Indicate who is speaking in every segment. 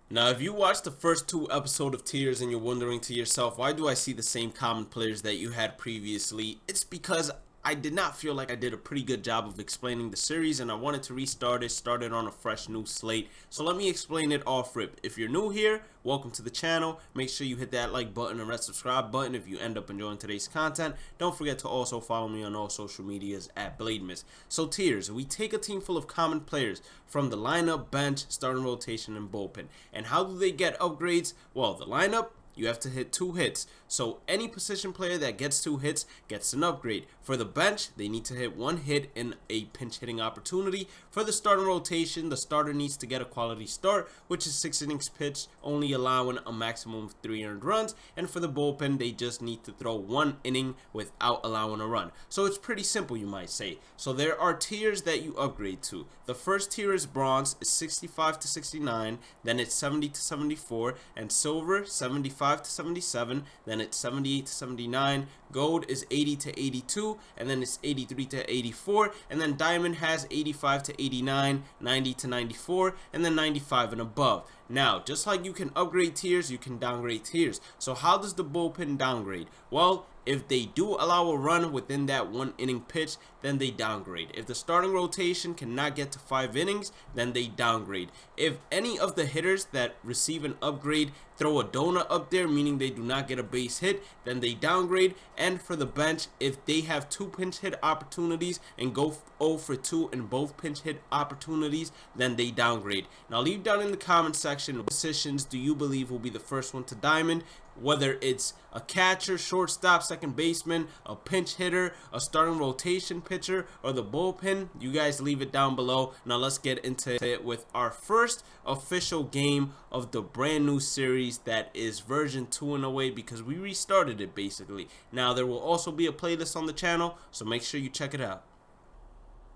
Speaker 1: Now, if you watched the first two episodes of Tiers and you're wondering to yourself, why do I see the same common players that you had previously? It's because I did not feel like I did a pretty good job of explaining the series and I wanted to restart it, start it on a fresh new slate. So let me explain it off rip. If you're new here, welcome to the channel. Make sure you hit that like button and red subscribe button if you end up enjoying today's content. Don't forget to also follow me on all social medias at Bhlademyst. So Tiers, we take a team full of common players from the lineup, bench, starting rotation, and bullpen. And how do they get upgrades? Well, the lineup, you have to hit 2 hits. So any position player that gets 2 hits gets an upgrade. For the bench, they need to hit 1 hit in a pinch hitting opportunity. For the starting rotation, the starter needs to get a quality start, which is 6 innings pitched, only allowing a maximum of 3 earned runs. And for the bullpen, they just need to throw 1 inning without allowing a run. So it's pretty simple, you might say. So there are tiers that you upgrade to. The first tier is bronze, is 65 to 69, then it's 70 to 74, and silver 75 to 77, then it's 78 to 79, gold is 80 to 82, and then it's 83 to 84, and then diamond has 85 to 89, 90 to 94, and then 95 and above. Now, just like you can upgrade tiers, you can downgrade tiers. So how does the bullpen downgrade? Well, if they do allow a run within that 1 inning pitch, then they downgrade. If the starting rotation cannot get to 5 innings, then they downgrade. If any of the hitters that receive an upgrade throw a donut up there, meaning they do not get a base hit, then they downgrade. And for the bench, if they have 2 pinch hit opportunities and go 0 for 2 in both pinch hit opportunities, then they downgrade. Now leave down in the comment section what positions do you believe will be the first one to diamond, whether it's a catcher, shortstop, second baseman, a pinch hitter, a starting rotation pitcher, or the bullpen. You guys leave it down below. Now let's get into it with our first official game of the brand new series that is version 2 in a way, because we restarted it basically. Now there will also be a playlist on the channel, so make sure you check it out.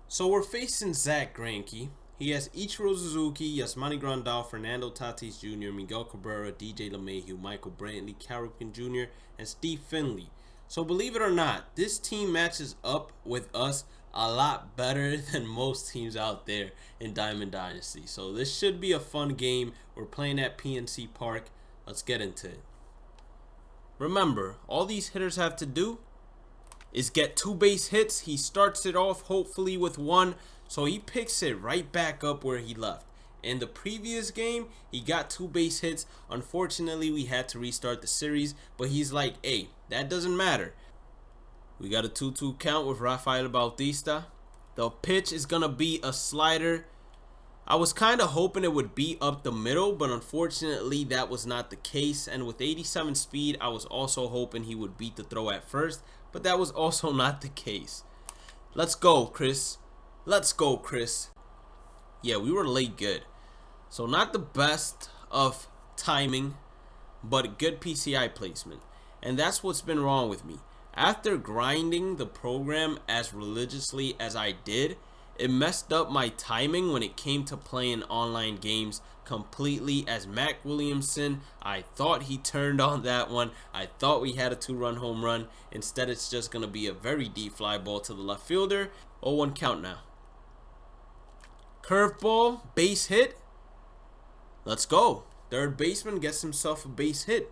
Speaker 1: So we're facing Zach Greinke. He has Ichiro Suzuki, Yasmani Grandal, Fernando Tatis Jr., Miguel Cabrera, DJ LeMahieu, Michael Brantley, Cal Ripken Jr., and Steve Finley. So believe it or not, this team matches up with us a lot better than most teams out there in Diamond Dynasty. So this should be a fun game. We're playing at PNC Park. Let's get into it. Remember, all these hitters have to do is get 2 base hits. He starts it off hopefully with 1. So he picks it right back up where he left. In the previous game, he got 2 base hits. Unfortunately, we had to restart the series, but he's like, hey, that doesn't matter. We got a 2-2 count with Rafael Bautista. The pitch is going to be a slider. I was kind of hoping it would be up the middle, but unfortunately that was not the case. And with 87 speed, I was also hoping he would beat the throw at first, but that was also not the case. Let's go, Chris. Let's go, Chris. Yeah, we were late good. So not the best of timing, but good PCI placement. And that's what's been wrong with me. After grinding the program as religiously as I did, it messed up my timing when it came to playing online games completely. As Mac Williamson, I thought he turned on that one. I thought we had a 2-run home run. Instead, it's just going to be a very deep fly ball to the left fielder. 0-1 count now. Curveball, base hit. Let's go. Third baseman gets himself a base hit.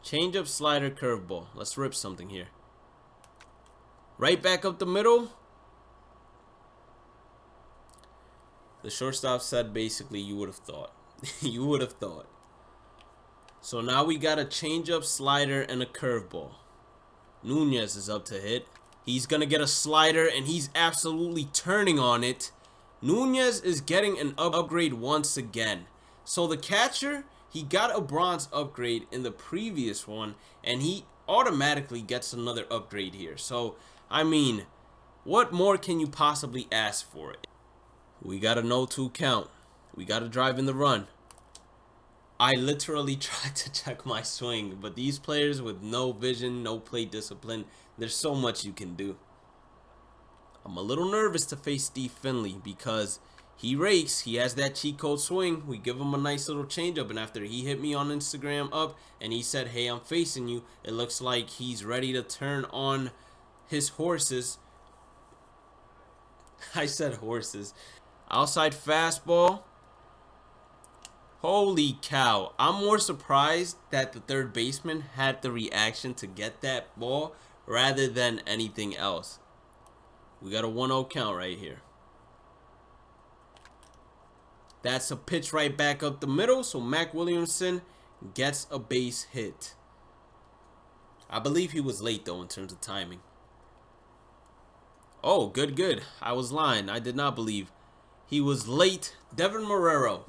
Speaker 1: Changeup, slider, curveball. Let's rip something here. Right back up the middle. The shortstop said basically you would have thought. You would have thought. So now we got a changeup, slider, and a curveball. Nunez is up to hit. He's going to get a slider, and he's absolutely turning on it. Nunez is getting an upgrade once again. So the catcher, he got a bronze upgrade in the previous one, and he automatically gets another upgrade here. So, I mean, what more can you possibly ask for? We got a 0-2 count. We got to drive in the run. I literally tried to check my swing, but these players with no vision, no play discipline, there's so much you can do. I'm a little nervous to face Steve Finley because he rakes. He has that cheat code swing. We give him a nice little changeup, and after he hit me on Instagram up and he said, hey, I'm facing you, it looks like he's ready to turn on his horses. I said horses. Outside fastball. Holy cow. I'm more surprised that the third baseman had the reaction to get that ball rather than anything else. We got a 1-0 count right here. That's a pitch right back up the middle, so Mac Williamson gets a base hit. I believe he was late though in terms of timing. Oh, good. I was lying. I did not believe he was late. Devin Marrero,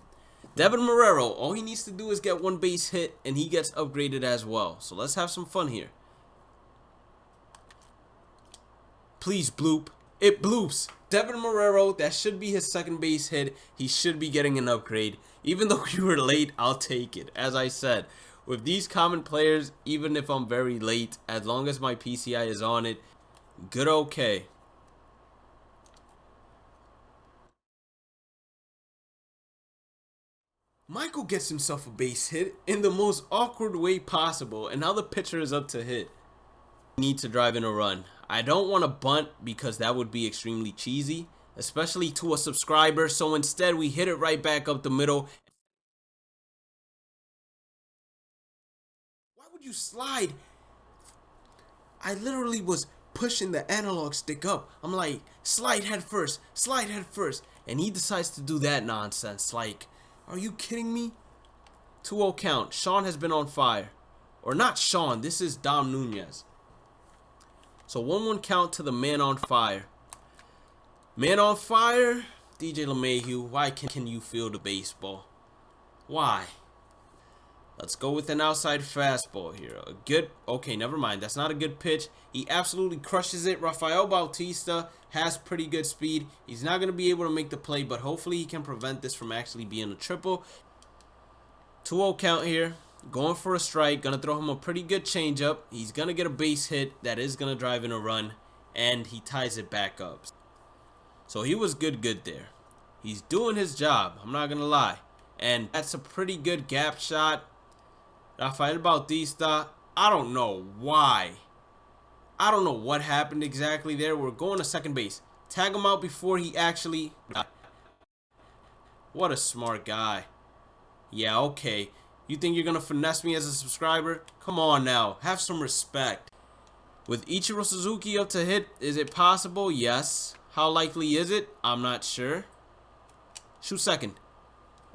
Speaker 1: all he needs to do is get one base hit and he gets upgraded as well. So let's have some fun here. Please bloop. It bloops. Devin Marrero, that should be his second base hit. He should be getting an upgrade. Even though you were late, I'll take it. As I said, with these common players, even if I'm very late, as long as my PCI is on it, good okay. Michael gets himself a base hit in the most awkward way possible, and now the pitcher is up to hit. Need to drive in a run. I don't want to bunt because that would be extremely cheesy, especially to a subscriber, so instead we hit it right back up the middle. Why would you slide? I literally was pushing the analog stick up. I'm like, slide head first, and he decides to do that nonsense. Like, are you kidding me? 2-0 count. Sean has been on fire. Or not Sean, this is Dom Nunez. So 1-1 count to the man on fire. Man on fire, DJ LeMahieu, why can you field a baseball? Why? Let's go with an outside fastball here. A good, okay, never mind. That's not a good pitch. He absolutely crushes it. Rafael Bautista has pretty good speed. He's not going to be able to make the play, but hopefully he can prevent this from actually being a triple. 2-0 count here. Going for a strike. Going to throw him a pretty good changeup. He's going to get a base hit. That is going to drive in a run. And he ties it back up. So he was good there. He's doing his job. I'm not going to lie. And that's a pretty good gap shot. Rafael Bautista, I don't know why. I don't know what happened exactly there. We're going to second base. Tag him out before he actually... What a smart guy. Yeah, okay. You think you're going to finesse me as a subscriber? Come on now. Have some respect. With Ichiro Suzuki up to hit, is it possible? Yes. How likely is it? I'm not sure. Shoot second.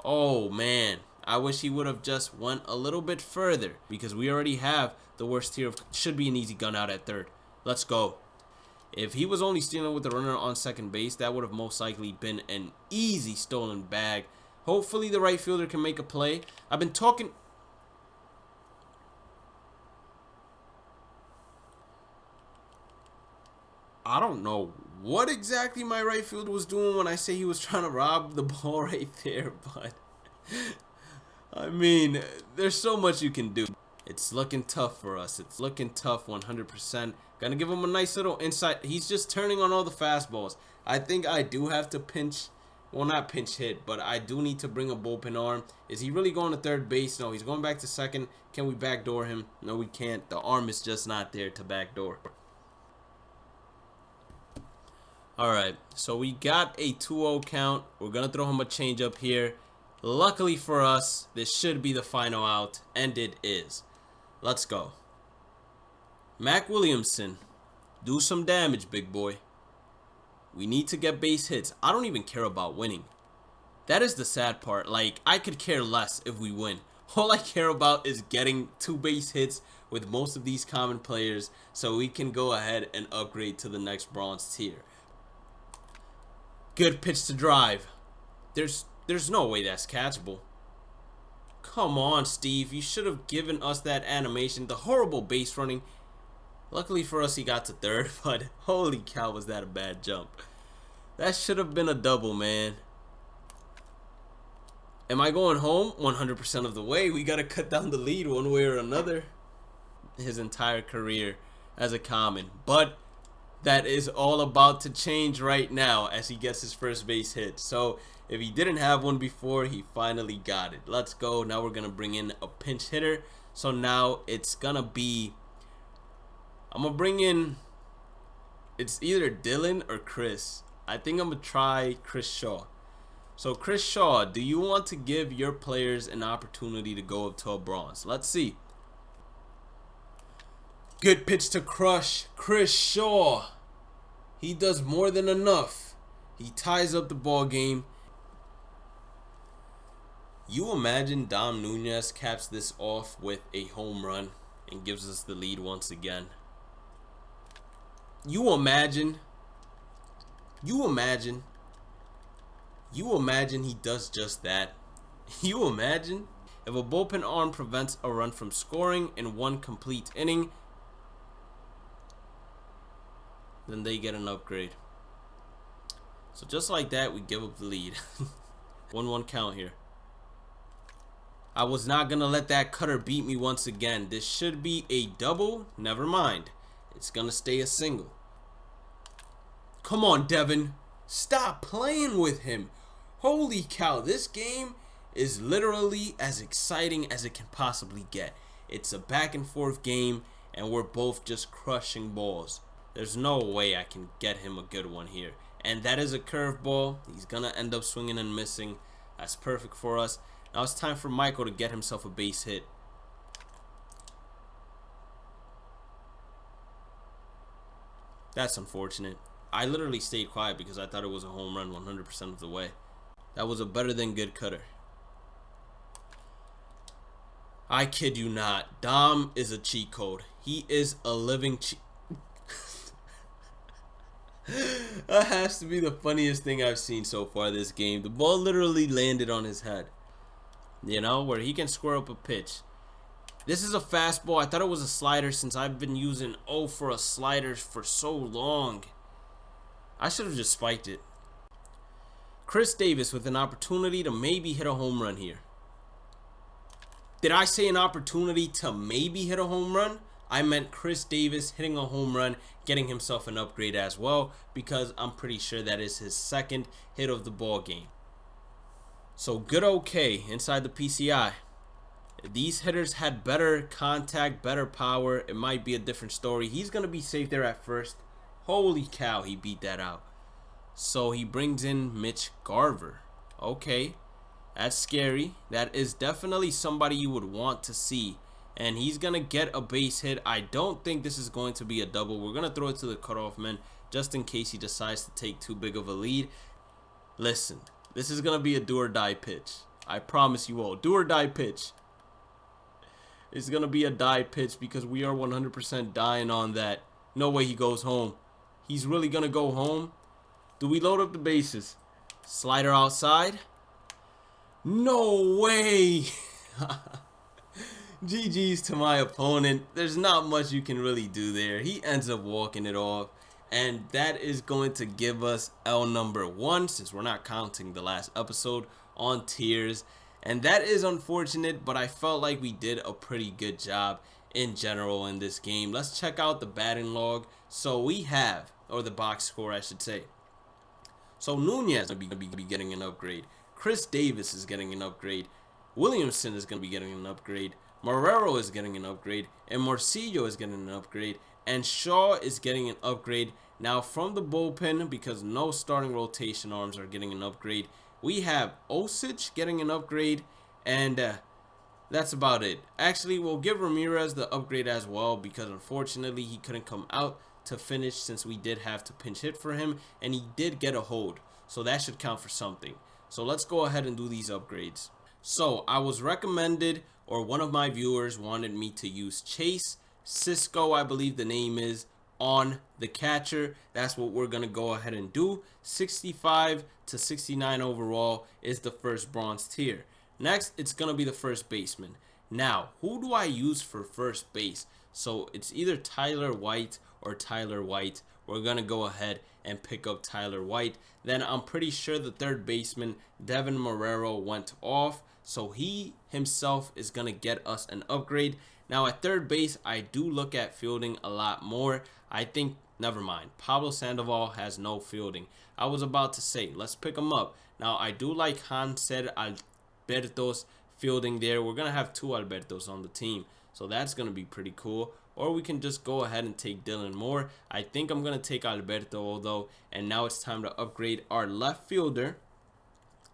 Speaker 1: Oh, man. I wish he would have just went a little bit further because we already have the worst tier of... Should be an easy gun out at third. Let's go. If he was only stealing with the runner on second base, that would have most likely been an easy stolen bag. Hopefully the right fielder can make a play. I've been talking... I don't know what exactly my right fielder was doing when I say he was trying to rob the ball right there, but... I mean, there's so much you can do. It's looking tough for us. It's looking tough 100%. Gonna give him a nice little inside. He's just turning on all the fastballs. I think I do have to pinch, well, not pinch hit, but I do need to bring a bullpen arm. Is he really going to third base? No, he's going back to second. Can we backdoor him? No, we can't. The arm is just not there to backdoor. Alright, so we got a 2-0 count. We're gonna throw him a changeup here. Luckily for us, this should be the final out, and it is. Let's go. Mac Williamson, do some damage, big boy. We need to get base hits. I don't even care about winning. That is the sad part. Like, I could care less if we win. All I care about is getting 2 base hits with most of these common players so we can go ahead and upgrade to the next bronze tier. Good pitch to drive. There's no way that's catchable. Come on, Steve. You should have given us that animation. The horrible base running. Luckily for us, he got to third, but holy cow, was that a bad jump. That should have been a double, man. Am I going home? 100% of the way. We got to cut down the lead one way or another. His entire career as a common. But that is all about to change right now as he gets his first base hit. So if he didn't have one before, he finally got it. Let's go. Now we're going to bring in a pinch hitter. So now it's going to be... I'm going to bring in... It's either Dylan or Chris. I think I'm going to try Chris Shaw. So Chris Shaw, do you want to give your players an opportunity to go up to a bronze? Let's see. Good pitch to crush. Chris Shaw. He does more than enough. He ties up the ball game. You imagine Dom Nunez caps this off with a home run and gives us the lead once again. You imagine he does just that. You imagine if a bullpen arm prevents a run from scoring in one complete inning, then they get an upgrade. So just like that, we give up the lead. 1-1 count here. I was not going to let that cutter beat me once again. This should be a double. Never mind. It's going to stay a single. Come on, Devin. Stop playing with him. Holy cow. This game is literally as exciting as it can possibly get. It's a back and forth game, and we're both just crushing balls. There's no way I can get him a good one here. And that is a curveball. He's going to end up swinging and missing. That's perfect for us. Now it's time for Michael to get himself a base hit. That's unfortunate. I literally stayed quiet because I thought it was a home run 100% of the way. That was a better than good cutter. I kid you not. Dom is a cheat code. He is a living cheat. That has to be the funniest thing I've seen so far this game. The ball literally landed on his head. You know, where he can square up a pitch. This is a fastball. I thought it was a slider since I've been using for a slider for so long. I should have just spiked it. Chris Davis with an opportunity to maybe hit a home run here. Did I say an opportunity to maybe hit a home run? I meant Chris Davis hitting a home run, getting himself an upgrade as well, because I'm pretty sure that is his second hit of the ball game. So good okay inside the PCI. If these hitters had better contact, better power, it might be a different story. He's going to be safe there at first. Holy cow, he beat that out. So he brings in Mitch Garver. Okay, that's scary. That is definitely somebody you would want to see. And he's going to get a base hit. I don't think this is going to be a double. We're going to throw it to the cutoff man just in case he decides to take too big of a lead. Listen, this is going to be a do or die pitch. I promise you all. Do or die pitch. It's going to be a die pitch because we are 100% dying on that. No way he goes home. He's really going to go home. Do we load up the bases? Slider outside. No way. GG's to my opponent. There's not much you can really do there. He ends up walking it off. And that is going to give us L number 1, since we're not counting the last episode, on tiers. And that is unfortunate, but I felt like we did a pretty good job in general in this game. Let's check out the batting log. So we have, or the box score I should say. So Nunez is going to be getting an upgrade. Chris Davis is getting an upgrade. Williamson is going to be getting an upgrade. Marrero is getting an upgrade. And Morcillo is getting an upgrade. And Shaw is getting an upgrade. Now from the bullpen, because no starting rotation arms are getting an upgrade, we have Osich getting an upgrade. And that's about it. Actually, we'll give Ramirez the upgrade as well, because unfortunately he couldn't come out to finish since we did have to pinch hit for him. And he did get a hold. So that should count for something. So let's go ahead and do these upgrades. So I was recommended, or one of my viewers wanted me to use Chase Cisco, I believe the name is, on the catcher. That's what we're going to go ahead and do. 65 to 69 overall is the first bronze tier. Next, it's going to be the first baseman. Now, who do I use for first base? So it's either Tyler White or Tyler White. We're going to go ahead and pick up Tyler White. Then I'm pretty sure the third baseman, Devin Marrero, went off. So he himself is going to get us an upgrade. Now at third base, I do look at fielding a lot more. I think, never mind, Pablo Sandoval has no fielding. I was about to say, let's pick him up. Now I do like Hanser Alberto's fielding there. We're going to have 2 Albertos on the team. So that's going to be pretty cool. Or we can just go ahead and take Dylan Moore. I think I'm going to take Alberto though. And now it's time to upgrade our left fielder.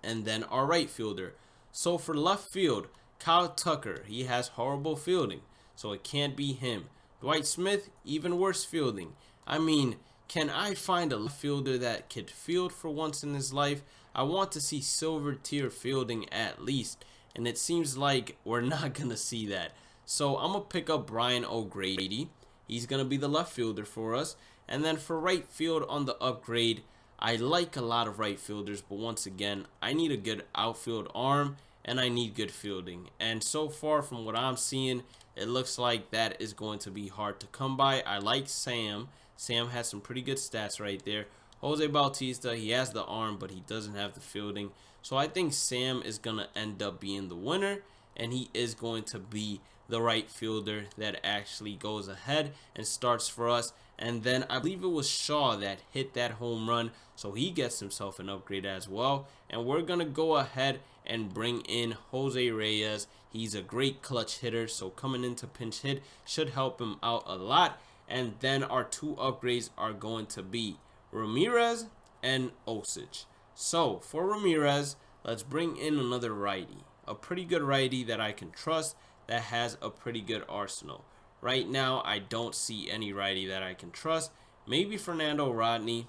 Speaker 1: and then our right fielder. So for left field, Kyle Tucker, he has horrible fielding, so it can't be him. Dwight Smith, even worse fielding. I mean, can I find a left fielder that could field for once in his life? I want to see silver tier fielding at least, and it seems like we're not going to see that. So I'm going to pick up Brian O'Grady. He's going to be the left fielder for us. And then for right field on the upgrade, I like a lot of right fielders, but once again, I need a good outfield arm and I need good fielding. And so far from what I'm seeing, it looks like that is going to be hard to come by. I like Sam. Sam has some pretty good stats right there. Jose Bautista, he has the arm, but he doesn't have the fielding. So I think Sam is going to end up being the winner, and he is going to be the right fielder that actually goes ahead and starts for us. And then I believe it was Shaw that hit that home run, so he gets himself an upgrade as well. And we're going to go ahead and bring in Jose Reyes. He's a great clutch hitter, so coming into pinch hit should help him out a lot. And then our two upgrades are going to be Ramirez and Osich. So for Ramirez, let's bring in another righty, a pretty good righty that I can trust, that has a pretty good arsenal. Right now, I don't see any righty that I can trust. Maybe Fernando Rodney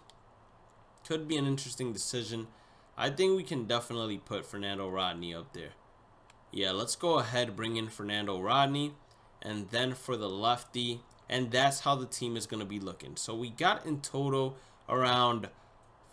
Speaker 1: could be an interesting decision. I think we can definitely put Fernando Rodney up there. Yeah, let's go ahead, bring in Fernando Rodney. And then for the lefty, and that's how the team is going to be looking. So we got in total around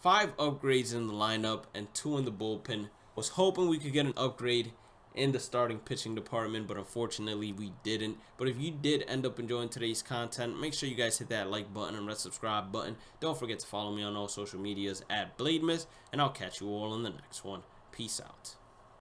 Speaker 1: 5 upgrades in the lineup and 2 in the bullpen. Was hoping we could get an upgrade in the starting pitching department, but unfortunately we didn't. But if you did end up enjoying today's content, make sure you guys hit that like button and red subscribe button. Don't forget to follow me on all social medias at Bhlademyst, and I'll catch you all in the next one. Peace out.